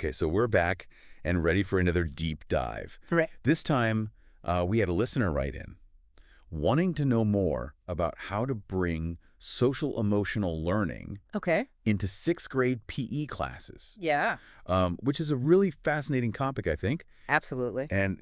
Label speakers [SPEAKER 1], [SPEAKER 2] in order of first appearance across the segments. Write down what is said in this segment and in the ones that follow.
[SPEAKER 1] Okay, so we're back and ready for another deep dive.
[SPEAKER 2] Right.
[SPEAKER 1] This time, we had a listener write in wanting to know more about how to bring social-emotional learning
[SPEAKER 2] Okay.
[SPEAKER 1] into sixth-grade PE classes,
[SPEAKER 2] Yeah.
[SPEAKER 1] which is a really fascinating topic, I think.
[SPEAKER 2] Absolutely.
[SPEAKER 1] And,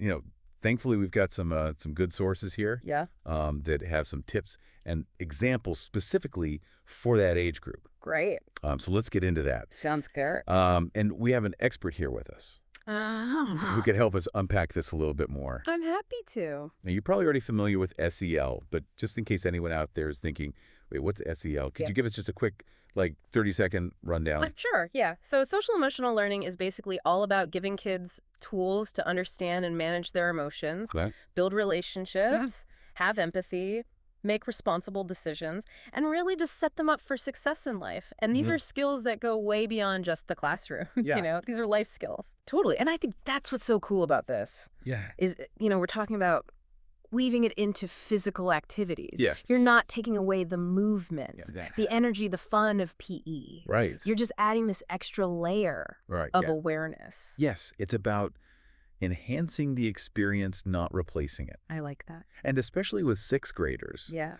[SPEAKER 1] thankfully, we've got some good sources here
[SPEAKER 2] Yeah.
[SPEAKER 1] that have some tips and examples specifically for that age group.
[SPEAKER 2] Great.
[SPEAKER 1] So let's get into that.
[SPEAKER 2] Sounds good.
[SPEAKER 1] And we have an expert here with us who could help us unpack this a little bit more.
[SPEAKER 2] I'm happy to.
[SPEAKER 1] Now, you're probably already familiar with SEL, but just in case anyone out there is thinking, wait, what's SEL? Could
[SPEAKER 2] Yeah.
[SPEAKER 1] you give us just a quick, 30-second rundown?
[SPEAKER 3] Sure, yeah. So social emotional learning is basically all about giving kids tools to understand and manage their emotions,
[SPEAKER 1] Okay.
[SPEAKER 3] build relationships, have empathy, make responsible decisions, and really just set them up for success in life. And these are skills that go way beyond just the classroom.
[SPEAKER 1] Yeah.
[SPEAKER 3] These are life skills.
[SPEAKER 2] Totally. And I think that's what's so cool about this
[SPEAKER 1] Yeah.
[SPEAKER 2] is, we're talking about weaving it into physical activities.
[SPEAKER 1] Yes.
[SPEAKER 2] You're not taking away the movements,
[SPEAKER 1] Exactly.
[SPEAKER 2] the energy, the fun of PE.
[SPEAKER 1] Right.
[SPEAKER 2] You're just adding this extra layer
[SPEAKER 1] right.
[SPEAKER 2] of
[SPEAKER 1] yeah.
[SPEAKER 2] awareness.
[SPEAKER 1] Yes, it's about enhancing the experience, not replacing it.
[SPEAKER 2] I like that.
[SPEAKER 1] And especially with sixth graders,
[SPEAKER 2] Yeah.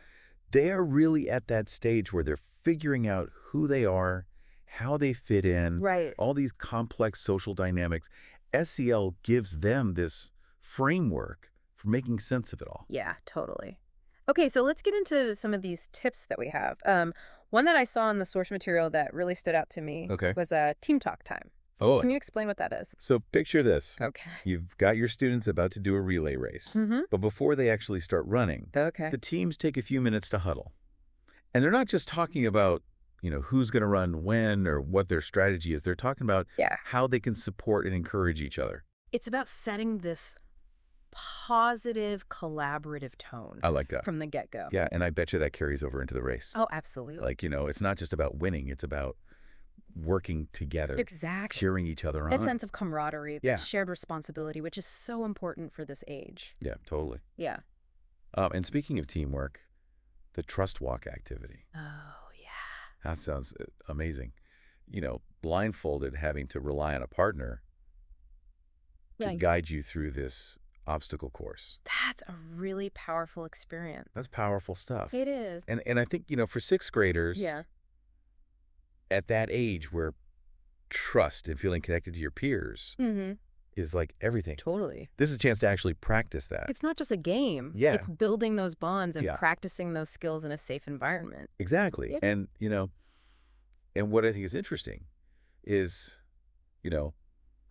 [SPEAKER 1] they are really at that stage where they're figuring out who they are, how they fit in,
[SPEAKER 2] Right.
[SPEAKER 1] all these complex social dynamics. SEL gives them this framework for making sense of it all.
[SPEAKER 3] Yeah, totally. Okay, so let's get into some of these tips that we have. One that I saw in the source material that really stood out to me
[SPEAKER 1] Okay.
[SPEAKER 3] was team talk time.
[SPEAKER 1] Oh,
[SPEAKER 3] Can you explain what that is?
[SPEAKER 1] so picture this.
[SPEAKER 3] Okay.
[SPEAKER 1] You've got your students about to do a relay race,
[SPEAKER 3] Mm-hmm.
[SPEAKER 1] but before they actually start running,
[SPEAKER 3] Okay.
[SPEAKER 1] the teams take a few minutes to huddle. And they're not just talking about, who's going to run when or what their strategy is. They're talking about
[SPEAKER 3] Yeah.
[SPEAKER 1] how they can support and encourage each other.
[SPEAKER 2] It's about setting this positive, collaborative tone
[SPEAKER 1] I like that.
[SPEAKER 3] From the get-go.
[SPEAKER 1] Yeah, and I bet you that carries over into the race.
[SPEAKER 3] Oh, absolutely.
[SPEAKER 1] It's not just about winning. It's about working together,
[SPEAKER 3] Exactly.
[SPEAKER 1] cheering each other on.
[SPEAKER 3] That sense of camaraderie,
[SPEAKER 1] Yeah.
[SPEAKER 3] shared responsibility, which is so important for this age.
[SPEAKER 1] Yeah, totally.
[SPEAKER 3] Yeah.
[SPEAKER 1] And speaking of teamwork, the trust walk activity.
[SPEAKER 2] Oh, yeah.
[SPEAKER 1] That sounds amazing. Blindfolded, having to rely on a partner to
[SPEAKER 3] Right.
[SPEAKER 1] guide you through this obstacle course.
[SPEAKER 3] That's a really powerful experience.
[SPEAKER 1] That's powerful stuff.
[SPEAKER 3] It is.
[SPEAKER 1] And I think, for sixth graders,
[SPEAKER 3] Yeah.
[SPEAKER 1] at that age where trust and feeling connected to your peers
[SPEAKER 3] Mm-hmm.
[SPEAKER 1] is like everything.
[SPEAKER 3] Totally.
[SPEAKER 1] This is a chance to actually practice that.
[SPEAKER 3] It's not just a game.
[SPEAKER 1] Yeah.
[SPEAKER 3] It's building those bonds and
[SPEAKER 1] Yeah.
[SPEAKER 3] practicing those skills in a safe environment.
[SPEAKER 1] Exactly.
[SPEAKER 3] Yeah.
[SPEAKER 1] And, and what I think is interesting is,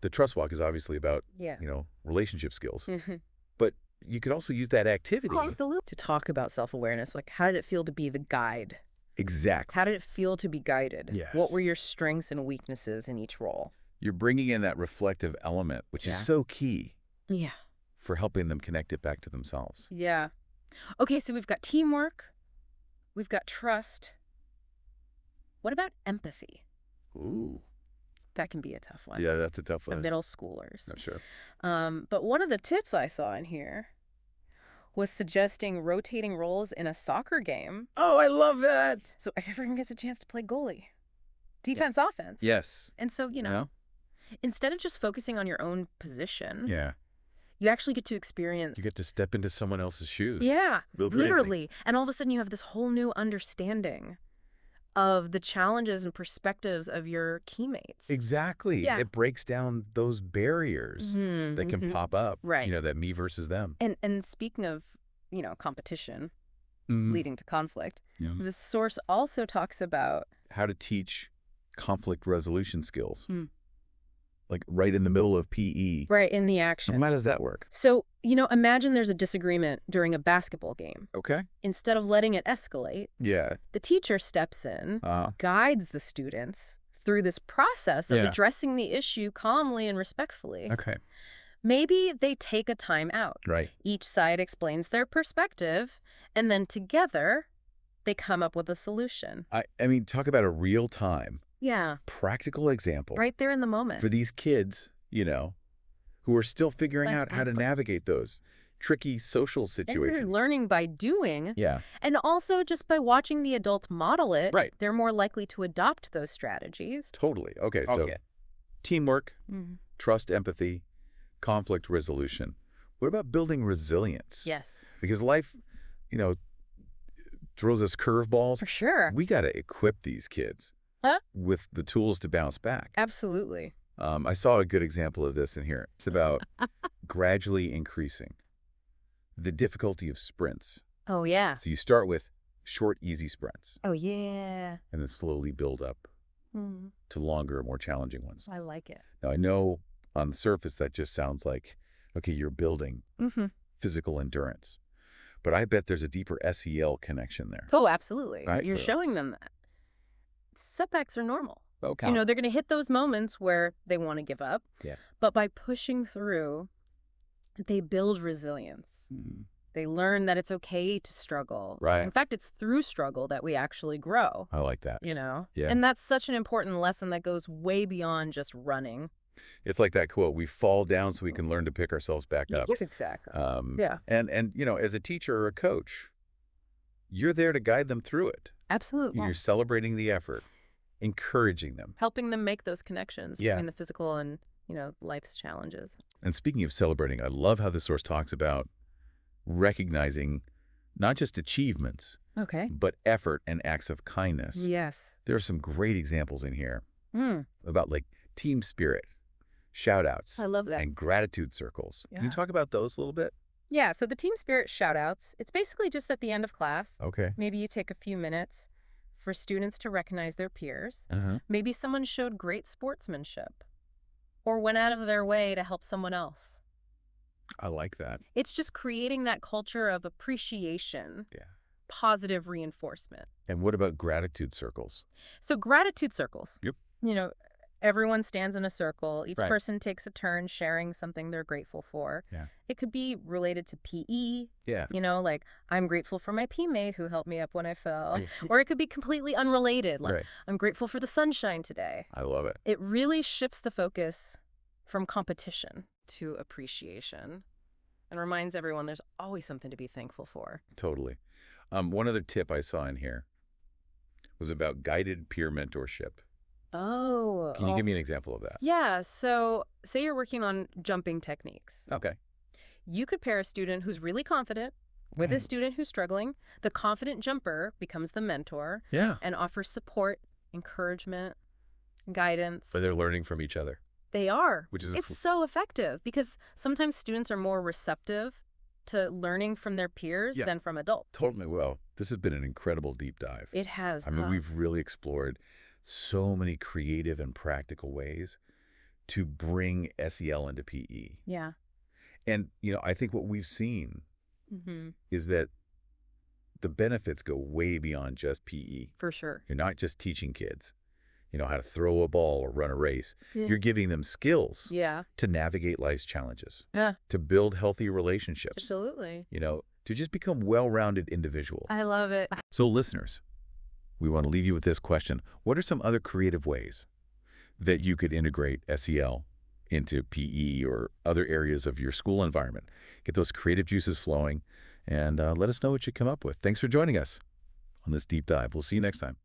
[SPEAKER 1] the trust walk is obviously about,
[SPEAKER 3] Yeah.
[SPEAKER 1] relationship skills.
[SPEAKER 3] Mhm.
[SPEAKER 1] But you could also use that activity.
[SPEAKER 3] To talk about self-awareness, like how did it feel to be the guide?
[SPEAKER 1] Exactly.
[SPEAKER 3] How did it feel to be guided?
[SPEAKER 1] Yes.
[SPEAKER 3] What were your strengths and weaknesses in each role?
[SPEAKER 1] You're bringing in that reflective element, which
[SPEAKER 3] Yeah.
[SPEAKER 1] is so key
[SPEAKER 3] Yeah.
[SPEAKER 1] for helping them connect it back to themselves.
[SPEAKER 3] Yeah. Okay, so we've got teamwork. We've got trust. What about empathy?
[SPEAKER 1] Ooh.
[SPEAKER 3] That can be a tough one.
[SPEAKER 1] Yeah, that's a tough
[SPEAKER 3] The
[SPEAKER 1] one.
[SPEAKER 3] middle schoolers.
[SPEAKER 1] Not sure.
[SPEAKER 3] But one of the tips I saw in here was suggesting rotating roles in a soccer game
[SPEAKER 1] Oh, I love that.
[SPEAKER 3] so everyone gets a chance to play goalie. Defense, offense.
[SPEAKER 1] Yes.
[SPEAKER 3] And so, instead of just focusing on your own position,
[SPEAKER 1] Yeah.
[SPEAKER 3] you actually get to experience.
[SPEAKER 1] You get to step into someone else's shoes.
[SPEAKER 3] Yeah,
[SPEAKER 1] Really.
[SPEAKER 3] literally. And all of a sudden you have this whole new understanding of the challenges and perspectives of your teammates.
[SPEAKER 1] Exactly.
[SPEAKER 3] Yeah.
[SPEAKER 1] It breaks down those barriers
[SPEAKER 3] Mhm,
[SPEAKER 1] that can
[SPEAKER 3] mhm.
[SPEAKER 1] pop up.
[SPEAKER 3] Right.
[SPEAKER 1] That me versus them.
[SPEAKER 3] And speaking of, competition
[SPEAKER 1] Mhm.
[SPEAKER 3] leading to conflict,
[SPEAKER 1] Yeah.
[SPEAKER 3] the source also talks about
[SPEAKER 1] How to teach conflict resolution skills.
[SPEAKER 3] Hmm.
[SPEAKER 1] Like right in the middle of PE.
[SPEAKER 3] right in the action.
[SPEAKER 1] How does that work?
[SPEAKER 3] So, imagine there's a disagreement during a basketball game.
[SPEAKER 1] Okay.
[SPEAKER 3] Instead of letting it escalate,
[SPEAKER 1] Yeah.
[SPEAKER 3] the teacher steps in,
[SPEAKER 1] Uh,
[SPEAKER 3] guides the students through this process of
[SPEAKER 1] Yeah.
[SPEAKER 3] addressing the issue calmly and respectfully.
[SPEAKER 1] okay.
[SPEAKER 3] Maybe they take a time out.
[SPEAKER 1] Right.
[SPEAKER 3] Each side explains their perspective, and then together they come up with a solution.
[SPEAKER 1] I mean, talk about a real time,
[SPEAKER 3] Yeah,
[SPEAKER 1] practical example
[SPEAKER 3] right there in the moment.
[SPEAKER 1] for these kids, who are still figuring out how to
[SPEAKER 3] Exactly.
[SPEAKER 1] navigate those tricky social
[SPEAKER 3] And
[SPEAKER 1] situations.
[SPEAKER 3] they're learning by doing,
[SPEAKER 1] Yeah.
[SPEAKER 3] and also just by watching the adults model it,
[SPEAKER 1] Right.
[SPEAKER 3] they're more likely to adopt those strategies.
[SPEAKER 1] Totally. Okay. So teamwork,
[SPEAKER 3] Mhm.
[SPEAKER 1] trust, empathy, conflict resolution. What about building resilience?
[SPEAKER 3] Yes.
[SPEAKER 1] Because life, you know, throws us curveballs.
[SPEAKER 3] For sure.
[SPEAKER 1] We got to equip these kids
[SPEAKER 3] Huh?
[SPEAKER 1] with the tools to bounce back.
[SPEAKER 3] Absolutely.
[SPEAKER 1] I saw a good example of this in here. It's about gradually increasing the difficulty of sprints.
[SPEAKER 3] Oh, yeah.
[SPEAKER 1] So you start with short, easy sprints
[SPEAKER 3] Oh, yeah.
[SPEAKER 1] and then slowly build up
[SPEAKER 3] Mhm.
[SPEAKER 1] to longer, more challenging ones.
[SPEAKER 3] I like it.
[SPEAKER 1] Now, I know on the surface that just sounds like, okay, you're building
[SPEAKER 3] Mm-hmm.
[SPEAKER 1] physical endurance. But I bet there's a deeper SEL connection there.
[SPEAKER 3] Oh, absolutely.
[SPEAKER 1] Right?
[SPEAKER 3] You're
[SPEAKER 1] So-
[SPEAKER 3] showing them that. Setbacks are normal.
[SPEAKER 1] Okay.
[SPEAKER 3] You know, they're going to hit those moments where they want to give up.
[SPEAKER 1] Yeah.
[SPEAKER 3] But by pushing through, they build resilience.
[SPEAKER 1] Mhm.
[SPEAKER 3] They learn that it's okay to struggle.
[SPEAKER 1] Right.
[SPEAKER 3] In fact, it's through struggle that we actually grow,
[SPEAKER 1] I like that.
[SPEAKER 3] you know?
[SPEAKER 1] Yeah.
[SPEAKER 3] And that's such an important lesson that goes way beyond just running.
[SPEAKER 1] It's like that quote, we fall down so we can learn to pick ourselves back up.
[SPEAKER 3] Exactly.
[SPEAKER 1] Yeah. And you know, as a teacher or a coach, you're there to guide them through it.
[SPEAKER 3] Absolutely.
[SPEAKER 1] You're celebrating the effort, encouraging them.
[SPEAKER 3] Helping them make those connections
[SPEAKER 1] Yeah.
[SPEAKER 3] between the physical and, you know, life's challenges.
[SPEAKER 1] And speaking of celebrating, I love how this source talks about recognizing not just achievements,
[SPEAKER 3] Okay.
[SPEAKER 1] but effort and acts of kindness.
[SPEAKER 3] Yes.
[SPEAKER 1] There are some great examples in here
[SPEAKER 3] Mm,
[SPEAKER 1] about like team spirit, shout outs,
[SPEAKER 3] I love that.
[SPEAKER 1] and gratitude circles. Can you
[SPEAKER 3] Yeah.
[SPEAKER 1] talk about those a little bit?
[SPEAKER 3] Yeah, so the team spirit shout-outs, it's basically just at the end of class.
[SPEAKER 1] Okay.
[SPEAKER 3] Maybe you take a few minutes for students to recognize their peers.
[SPEAKER 1] Uh-huh.
[SPEAKER 3] Maybe someone showed great sportsmanship or went out of their way to help someone else.
[SPEAKER 1] I like that.
[SPEAKER 3] It's just creating that culture of appreciation,
[SPEAKER 1] Yeah.
[SPEAKER 3] positive reinforcement.
[SPEAKER 1] And what about gratitude circles?
[SPEAKER 3] So gratitude circles.
[SPEAKER 1] Yep.
[SPEAKER 3] You know, everyone stands in a circle. Each
[SPEAKER 1] Right.
[SPEAKER 3] person takes a turn sharing something they're grateful for.
[SPEAKER 1] Yeah.
[SPEAKER 3] It could be related to PE.
[SPEAKER 1] Yeah.
[SPEAKER 3] You know, like, I'm grateful for my P-mate who helped me up when I fell. Or it could be completely unrelated, like,
[SPEAKER 1] Right.
[SPEAKER 3] I'm grateful for the sunshine today.
[SPEAKER 1] I love it.
[SPEAKER 3] It really shifts the focus from competition to appreciation and reminds everyone there's always something to be thankful for.
[SPEAKER 1] Totally. One other tip I saw in here was about guided peer mentorship.
[SPEAKER 3] Oh.
[SPEAKER 1] Can you give me an example of that?
[SPEAKER 3] Yeah, so say you're working on jumping techniques.
[SPEAKER 1] Okay.
[SPEAKER 3] You could pair a student who's really confident with a
[SPEAKER 1] Right.
[SPEAKER 3] student who's struggling. The confident jumper becomes the mentor
[SPEAKER 1] Yeah.
[SPEAKER 3] and offers support, encouragement, guidance.
[SPEAKER 1] But they're learning from each other.
[SPEAKER 3] They are.
[SPEAKER 1] Which is
[SPEAKER 3] It's so effective because sometimes students are more receptive to learning from their peers
[SPEAKER 1] Yeah.
[SPEAKER 3] than from adults.
[SPEAKER 1] Totally. Well, this has been an incredible deep dive.
[SPEAKER 3] It has.
[SPEAKER 1] I mean,
[SPEAKER 3] huh?
[SPEAKER 1] we've really explored so many creative and practical ways to bring SEL into PE.
[SPEAKER 3] Yeah.
[SPEAKER 1] And, you know, I think what we've seen
[SPEAKER 3] Hmm.
[SPEAKER 1] is that the benefits go way beyond just PE.
[SPEAKER 3] For sure.
[SPEAKER 1] You're not just teaching kids, you know, how to throw a ball or run a race.
[SPEAKER 3] Yeah.
[SPEAKER 1] You're giving them skills
[SPEAKER 3] Yeah.
[SPEAKER 1] to navigate life's challenges,
[SPEAKER 3] Yeah.
[SPEAKER 1] to build healthy relationships,
[SPEAKER 3] Absolutely.
[SPEAKER 1] you know, to just become well-rounded individuals.
[SPEAKER 3] I love it.
[SPEAKER 1] So listeners, we want to leave you with this question. What are some other creative ways that you could integrate SEL into PE or other areas of your school environment? Get those creative juices flowing and let us know what you come up with. Thanks for joining us on this deep dive. We'll see you next time.